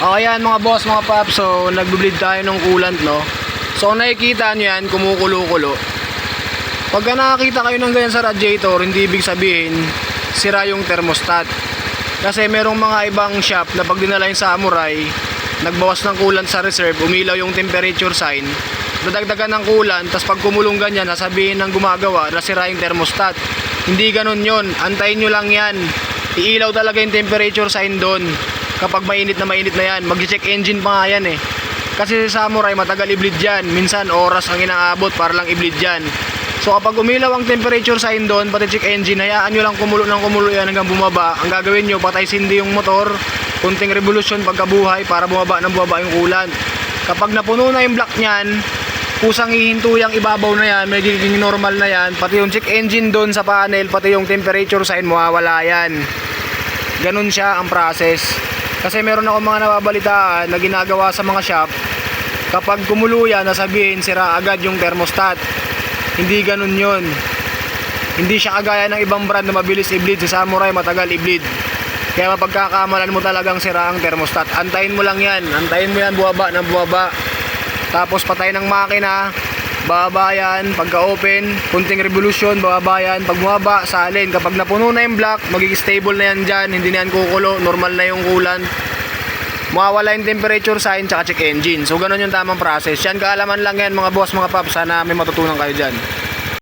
O ayan mga boss, mga paps, so nagbe-bleed tayo ng coolant, no. So kung nakikita nyo yan, kumukulo-kulo. Pagka nakakita kayo ng ganyan sa radiator, hindi ibig sabihin sira yung thermostat. Kasi merong mga ibang shop na pag dinala yung Samurai, nagbawas ng coolant sa reserve, umilaw yung temperature sign, dadagdagan ng coolant, tas pag kumulong ganyan, nasabihin ng gumagawa na sira yung thermostat. Hindi ganun yon, antayin nyo lang yan. Iilaw talaga yung temperature sign doon kapag mainit na yan. Mag-check engine pa nga yan eh. Kasi sa Samurai matagal i-bleed yan, minsan oras ang inaabot para lang i-bleed yan. So kapag umilaw ang temperature sign doon, pati check engine, hayaan nyo lang kumulo ng kumulo yan hanggang bumaba. Ang gagawin nyo, patay sindi yung motor, kunting revolution pagkabuhay para bumaba yung coolant. Kapag napuno na yung block nyan, kusang hihinto yung ibabaw na yan, magiging normal na yan, pati yung check engine doon sa panel, pati yung temperature sign, mawawala yan. Ganun siya ang process. Kasi meron ako mga nababalitaan na ginagawa sa mga shop, kapag kumulo yan, nasabihin sira agad yung thermostat. Hindi ganun yun. Hindi siya kagaya ng ibang brand na mabilis i-bleed. Sa Samurai matagal i-bleed. Kaya mapagkakamalan mo talagang sira ang thermostat. Antayin mo lang yan. Antayin mo yan, buwaba na buwaba. Tapos patay ng makina, bababa yan. Pagka open, kunting revolution, bababa yan. Pag bumaba, salin. Kapag napuno na yung block, magiging stable na yan dyan. Hindi na yan kukulo, normal na yung coolant. Mawawala yung temperature sign tsaka check engine. So ganun yung tamang process. Yan, kaalaman lang yan mga boss, mga paps. Sana may matutunan kayo dyan.